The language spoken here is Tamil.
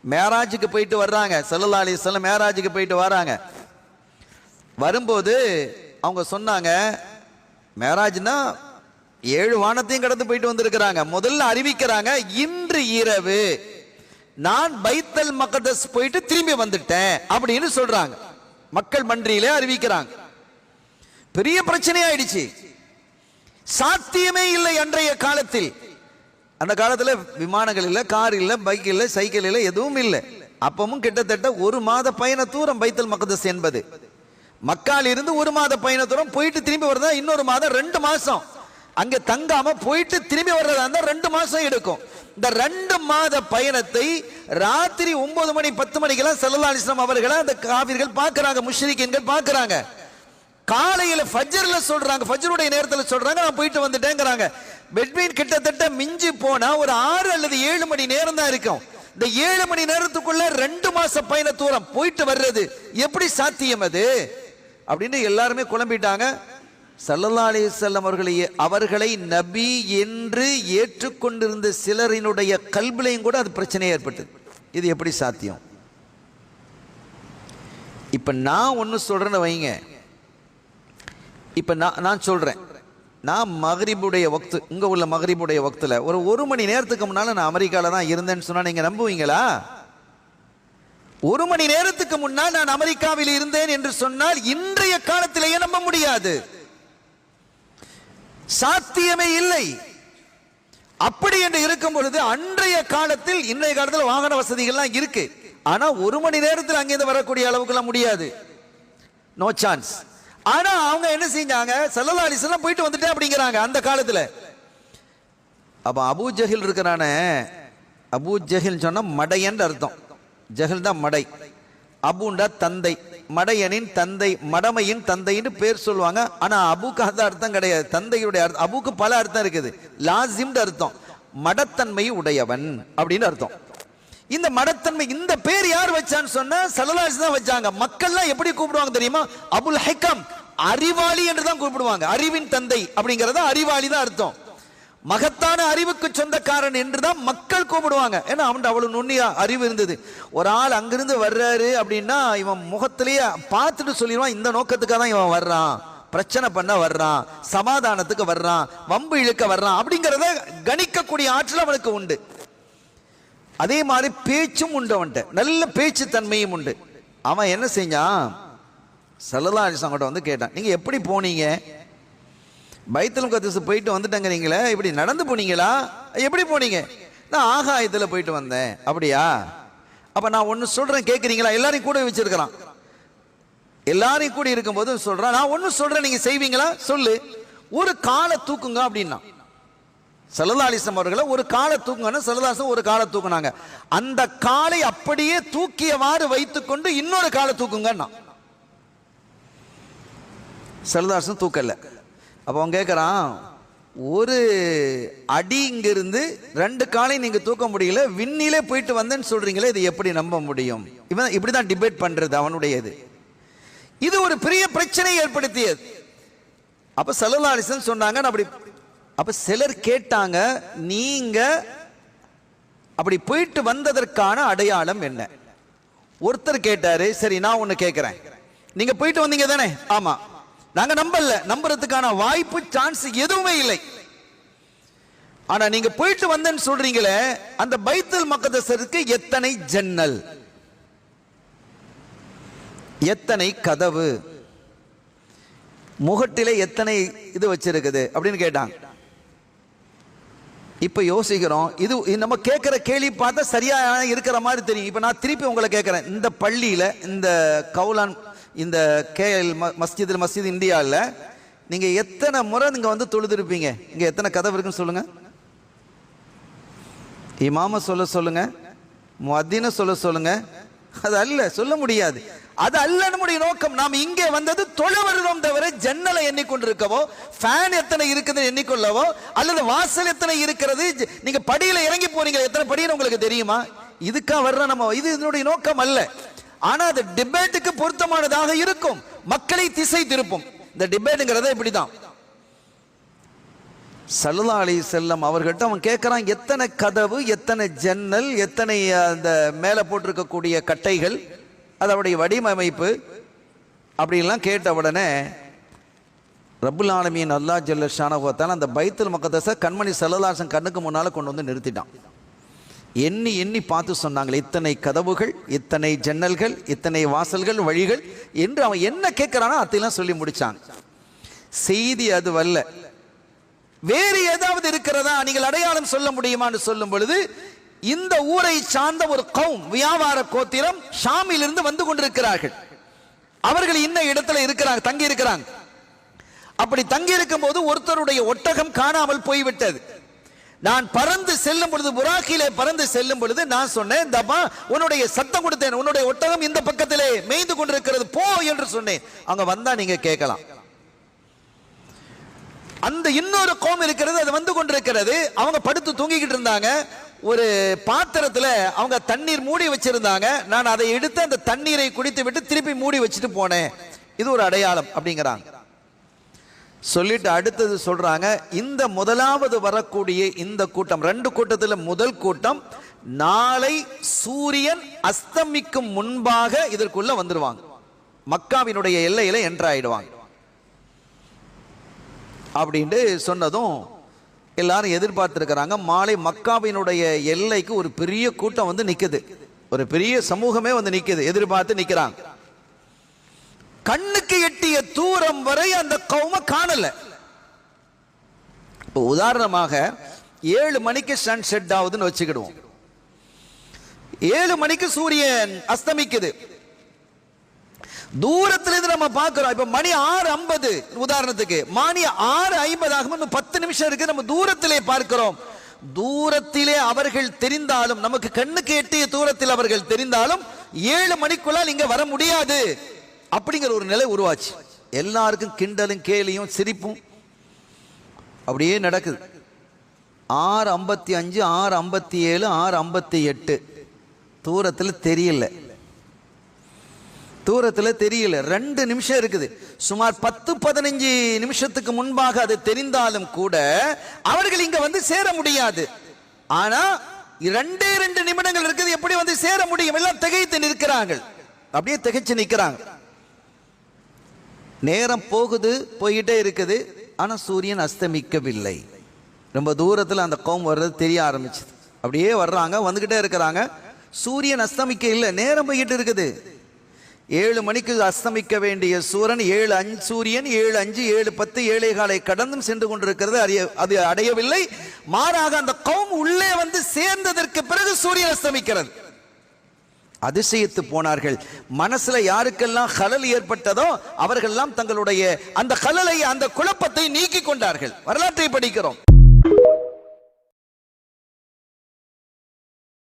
மேராஜுக்கு போயிட்டு வர்றாங்க. ஸல்லல்லாஹு அலைஹி வஸல்லம் மேராஜுக்கு போயிட்டு வராங்க. வரும்போது அவங்க சொன்னாங்க, மேராஜ்னா 7 வானத்தையும் கடந்து போயிட்டு வந்திருக்கிறாங்க. முதல்ல அறிவிக்கிறாங்க, இன்று இரவு நான் பைத்தல் மக்தஸ் போயிட்டு திரும்பி வந்துட்டேன் அப்படின்னு சொல்றாங்க. மக்கள் மன்றியிலே அறிவிக்கிறாங்க. பெரிய பிரச்சனை ஆயிடுச்சு. சாத்தியமே இல்லை அன்றைய காலத்தில். அந்த காலத்தில் விமானங்கள் இல்லை, கார் இல்லை, பைக் இல்லை, சைக்கிள் இல்லை, எதுவும் இல்லை. அப்பவும் கிட்டத்தட்ட 1 மாத பயண தூரம் பைத்தல் மக்தஸ் என்பது. மக்கால் இருந்து 1 மாத பயண தூரம் போயிட்டு திரும்பி வர்றதா இன்னொரு மாதம், 2 மாசம். அங்க தங்காம போயிட்டு திரும்பி வர்றதா இருந்தா 2 மாசம் எடுக்கும். இந்த 2 மாத பயணத்தை ராத்திரி 9 மணி 10 மணிக்கெல்லாம் ஸல்லல்லாஹு அலைஹி வஸல்லம் அவர்களை அந்த காபிர்கள் பார்க்கறாங்க, முஷ்ரிக்கீன்கள் பார்க்கறாங்க. காலையில ஃபஜ்ர்ல சொல்றாங்க, ஃபஜ்ருடைய நேரத்தில் சொல்றாங்க, நான் போயிட்டு வந்துட்டேங்கறாங்க. பெட்வீன் கிட்டத்தட்ட மிஞ்சி போனா ஒரு 6 அல்லது 7 மணி நேரம் தான் இருக்கும். இந்த 7 மணி நேரத்துக்குள்ள 2 மாச பயண தூரம் போயிட்டு வர்றது எப்படி சாத்தியம் அது அப்படின்னு எல்லாருமே குழம்பிட்டாங்க. ஸல்லல்லாஹு அலைஹி வஸல்லம் அவர்களை நபி என்று ஏற்றுக்கொண்டிருந்த சிலரினுடைய கல்விலையும் கூட அது பிரச்சனை ஏற்பட்டது. இது எப்படி சாத்தியம்? இப்ப நான் ஒன்னு சொல்றேன்னு வைங்க. இப்ப நான் சொல்றேன், நான் மக்ரிபுடைய வக்து, உங்க உள்ள மக்ரிபுடைய வக்துல ஒரு 1 மணி நேரத்துக்கு முன்னால நான் அமெரிக்கால தான் இருந்தேன்னு சொன்னா நீங்க நம்புவீங்களா? 1 மணி நேரத்துக்கு முன்னால் நான் அமெரிக்காவில் இருந்தேன் என்று சொன்னால் இன்றைய காலத்திலேயே நம்ப முடியாது. சாத்தியமே இல்லை. அப்படி என்று இருக்கும் பொழுது அன்றைய காலத்தில், இன்றைய காலத்தில் வாகன வசதிகள்லாம் இருக்கு. ஆனா 1 மணி நேரத்தில் அங்கிருந்து வரக்கூடிய அளவுக்குலாம் முடியாது, நோ சான்ஸ். ஆனா அவங்க என்ன செஞ்சாங்க, ஸல்லல்லாஹு அலைஹி வஸல்லம் போயிட்டு வந்துட்டேன் அப்படிங்கிறாங்க அந்த காலத்துல. அப்ப அபூ ஜஹில் இருக்கிறானே, அபூ ஜஹில் சொன்னா மடையன் அர்த்தம். ஜஹில் தான் மடை, அபூண்டா தந்தை, மடையனின் தந்தை, மடமையின் தந்தைன்னு பேர் சொல்லுவாங்க. ஆனா அபூக்கு அந்த அர்த்தம் கிடையாது. தந்தையுடைய அர்த்தம், அபூக்கு பல அர்த்தம் இருக்குது. லாசிம் அர்த்தம் மடத்தன்மை உடையவன் அப்படின்னு அர்த்தம். இந்த மடத்தன்மை, இந்த பேர் யார் வச்சான்னு சொன்னா ஸல்லல்லாஹு அலைஹி வஸல்லம் வச்சாங்க. மக்கள்லாம் எப்படி கூப்பிடுவாங்க தெரியுமா? அபுல் ஹிகம், அறிவாளி என்று தான் கூப்பிடுவாங்க. அறிவின் தந்தை அப்படிங்கறத அறிவாளி தான் அர்த்தம். மகத்தான அறிவுக்கு சொந்தக்காரன் என்றுதான் மக்கள் கூப்பிடுவாங்க. ஏன்னா அவன் அவ்வளவு நுண்ணியா அறிவு இருந்தது. ஒரு ஆள் அங்கிருந்து வர்றாரு அப்படின்னா இவன் முகத்திலேயே பார்த்துட்டு சொல்லிடுவான், இந்த நோக்கத்துக்காக தான் இவன் வர்றான், பிரச்சனை பண்ண வர்றான், சமாதானத்துக்கு வர்றான், வம்பு இழுக்க வர்றான் அப்படிங்கறத கணிக்கக்கூடிய ஆற்றல் அவனுக்கு உண்டு. அதே மாதிரி பேச்சும் உண்டு, அவன்கிட்ட நல்ல பேச்சு தன்மையும் உண்டு. அவன் என்ன செஞ்சான், ஸல்லல்லாஹு அலைஹி வஸல்லம் வந்து கேட்டான், நீங்க எப்படி போனீங்க? பைத்துல் முகத்தஸ் போயிட்டு வந்துட்டேங்கிறீங்களே, இப்படி நடந்து போனீங்களா, எப்படி போனீங்க? நான் ஆகாயத்துல போயிட்டு வந்தேன். அப்படியா? அப்ப நான் ஒன்னு சொல்றேன் கேட்குறீங்களா? எல்லாரையும் கூட வச்சிருக்கிறான். எல்லாரையும் கூட இருக்கும்போது சொல்றான், நான் ஒன்னு சொல்றேன் நீங்க செய்வீங்களா? சொல்லு. ஒரு காலை தூக்குங்க அப்படின்னா ஸல்லல்லாஹு அலைஹி வஸல்லம் அவர்களை ஒரு காலை தூக்குங்கன்னா ஸல்லல்லாஹு அலைஹி வஸல்லம் ஒரு காலை தூக்குனாங்க. அந்த காலை அப்படியே தூக்கியவாறு வைத்துக்கொண்டு இன்னொரு காலை தூக்குங்கன்னா ஸல்லல்லாஹு அலைஹி வஸல்லம் தூக்கல. அப்போ அவன் கேட்குறான், ஒரு அடி இங்கிருந்து 2 காலை நீங்க தூக்க முடியல, விண்ணிலே போயிட்டு வந்தேன்னு சொல்றீங்களே, இது எப்படி நம்ப முடியும்? இவன் இப்படிதான் டிபேட் பண்றது அவனுடையது. இது ஒரு பெரிய பிரச்சனை ஏற்படுத்தியது. அப்ப ஸல்லல்லாஹு அலைஹி வஸல்லம் சொன்னாங்க, அப்படி. அப்ப சிலர் கேட்டாங்க, நீங்க அப்படி போயிட்டு வந்ததற்கான அடையாளம் என்ன? ஒருத்தர் கேட்டாரு, சரி நான் ஒன்னு கேட்கிறேன், நீங்க போயிட்டு வந்தீங்க தானே? ஆமா. நாங்க நம்பல, நம்புறதுக்கான வாய்ப்பு சான்ஸ் எதுவுமே இல்லை. ஆனா நீங்க போயிட்டு வந்தேன்னு சொல்றீங்களே, அந்த பைத்துல் மக்தஸிற்கு எத்தனை ஜன்னல், எத்தனை கதவு, முகட்டிலே எத்தனை இது வச்சிருக்குது அப்படின்னு கேட்டாங்க. இப்ப யோசிக்கிறோம், இது நம்ம கேட்கிற கேள்வி பார்த்தா சரியா இருக்கிற மாதிரி தெரியும். இப்ப நான் திருப்பி உங்களை கேட்கிறேன், இந்த பள்ளியில, இந்த கவுலான், இந்த கேஎல் மஸ்ஜித் இந்தியாவில் நீங்க எத்தனை முறை நீங்க வந்து தொழுதிருப்பீங்க? இங்க எத்தனை கதவு இருக்குன்னு சொல்லுங்க. இமாம சொல்லுங்க, முஅத்தின சொல்லுங்க. அது அல்ல, சொல்ல முடியாது. அது அல்ல நம்முடைய நோக்கம். நாம் இங்கே வந்தது தொழ வருகிறோம் தவிர ஜன்னலை எண்ணிக்கொண்டிருக்கவோ, ஃபேன் எத்தனை இருக்குது எண்ணிக்கொள்ளவோ, அல்லது வாசல் எத்தனை இருக்கிறது, நீங்க படியில இறங்கி போறீங்க எத்தனை படின்னு உங்களுக்கு தெரியுமா? இதுக்கா வர்ற நம்ம, இது இதனுடைய நோக்கம் அல்ல. ஆனா அது டிபேட்டுக்கு பொருத்தமானதாக இருக்கும், மக்களை திசை திருப்பும். இந்த டிபேட்டுங்கிறத இப்படிதான். ஸல்லல்லாஹு அலைஹி வஸல்லம் அவர்கிட்ட அவன் கேட்குறான், எத்தனை கதவு, எத்தனை ஜன்னல், எத்தனை அந்த மேலே போட்டிருக்கக்கூடிய கட்டைகள், அதோடைய வடிவமைப்பு அப்படின்லாம் கேட்ட உடனே ரப்புல் ஆலமீன் அல்லாஹ் ஜல்ல ஷானஹு வ தஆலா அந்த பைத்துல் மக்தஸை கண்மணி ஸல்லல்லாஹு அலைஹி வஸல்லம் கண்ணுக்கு முன்னால் கொண்டு வந்து நிறுத்திட்டான். எண்ணி எண்ணி பார்த்து சொன்னாங்களே, இத்தனை கதவுகள், இத்தனை ஜன்னல்கள், இத்தனை வாசல்கள், வழிகள் என்று அவன் என்ன கேட்கிறானோ அதையெல்லாம் சொல்லி முடிச்சான். செய்தி அதுவல்ல, வேறு ஏதாவது இருக்கிறதா, நீங்கள் அடையாளம் சொல்ல முடியுமான்னு சொல்லும் பொழுது, இந்த ஊரை சார்ந்த ஒரு கௌம், வியாபார கோத்திரம் ஷாமிலிருந்து வந்து கொண்டிருக்கிறார்கள். அவர்கள் இன்ன இடத்துல இருக்கிறாங்க, தங்கி இருக்கிறாங்க. அப்படி தங்கி இருக்கும் போது ஒருத்தருடைய ஒட்டகம் காணாமல் போய்விட்டது. நான் பறந்து செல்லும் பொழுது, புராக்கிலே பறந்து செல்லும் பொழுது நான் சொன்னேன், தப்பா உன்னுடைய சத்தம் கொடுத்தேன், உன்னுடைய ஒட்டகம் இந்த பக்கத்திலே மேய்ந்து கொண்டிருக்கிறது, போ என்று சொன்னேன். அங்க வந்தா நீங்க கேட்கலாம். அந்த இன்னொரு கோம் இருக்கிறது, அது வந்து கொண்டிருக்கிறது. அவங்க படுத்து தூங்கிக்கிட்டு இருந்தாங்க. ஒரு பாத்திரத்துல அவங்க தண்ணீர் மூடி வச்சிருந்தாங்க. நான் அதை எடுத்து அந்த தண்ணீரை குடித்து விட்டு திருப்பி மூடி வச்சுட்டு போனேன். இது ஒரு அடையாளம் அப்படிங்கிறாங்க. சொல்லிட்டு அடுத்தது சொல்றாங்க, இந்த முதலாவது வரக்கூடிய இந்த கூட்டம், ரெண்டு கூட்டத்தில் முதல் கூட்டம் நாளை சூரியன் அஸ்தமிக்கும் முன்பாக இதற்குள்ள வந்துருவாங்க, மக்காவினுடைய எல்லையில என்ட்ராயிடுவாங்க அப்படின்ட்டு சொன்னதும் எல்லாரும் எதிர்பார்த்திருக்கிறாங்க. மாலை மக்காவினுடைய எல்லைக்கு ஒரு பெரிய கூட்டம் வந்து நிக்குது, ஒரு பெரிய சமூகமே வந்து நிக்குது, எதிர்பார்த்து நிக்கிறாங்க. கண்ணுக்கு எட்டிய தூரம் வரை அந்த கௌம காணல. இப்போ உதாரணமாக 7 மணிக்கு சன் செட் ஆகுதுன்னு வச்சுக்கிடுவோம். 7 மணிக்கு சூரியன் அஸ்தமிக்குது. தூரத்துல இருந்து நம்ம பார்க்கிறோம். இப்ப மணி 6:50 உதாரணத்துக்கு, மணி 6:50 ஆகும், 10 நிமிஷம் இருக்கு. நம்ம தூரத்திலே பார்க்கிறோம். தூரத்திலே அவர்கள் தெரிந்தாலும், நமக்கு கண்ணுக்கு எட்டிய தூரத்தில் அவர்கள் தெரிந்தாலும் 7 மணிக்குள்ளால் இங்க வர முடியாது அப்படிங்கிற ஒரு நிலை உருவாச்சு. எல்லாருக்கும் கிண்டலும் கேலியும் சிரிப்பும் அப்படியே நடக்குது. 6:55, 6:57, 6:58 தூரத்தில் தெரியல, தூரத்தில் தெரியல. 2 நிமிஷம் இருக்குது. சுமார் 10-15 நிமிஷத்துக்கு முன்பாக அது தெரிந்தாலும் கூட அவர்கள் இங்க வந்து சேர முடியாது. ஆனா 2 நிமிடங்கள் இருக்குது, எப்படி வந்து சேர முடியும்? எல்லாம் திகைத்து நிற்கிறார்கள், அப்படியே திகைச்சு நிற்கிறாங்க. நேரம் போகுது, போய்கிட்டே இருக்குது. ஆனா சூரியன் அஸ்தமிக்கவில்லை. ரொம்ப தூரத்தில் அந்த கௌம் வர்றது தெரிய ஆரம்பிச்சது. அப்படியே வர்றாங்க, வந்துகிட்டே இருக்கிறாங்க. சூரியன் அஸ்தமிக்க இல்லை, நேரம் போய்கிட்டு இருக்குது. 7 மணிக்கு அஸ்தமிக்க வேண்டிய சூரியன் 7:05, 7:10, 7:15 கடந்தும் சென்று கொண்டிருக்கிறது. அது அடையவில்லை. மாறாக அந்த கௌம் உள்ளே வந்து சேர்ந்ததற்கு பிறகு சூரியன் அஸ்தமிக்கிறது. அதிசயித்து போனார்கள். மனசுல யாருக்கெல்லாம் கலல் ஏற்பட்டதோ அவர்களெல்லாம் தங்களுடைய அந்த கலலை, அந்த குழப்பத்தை நீக்கி கொண்டார்கள். வரலாற்றை படிக்கிறோம்.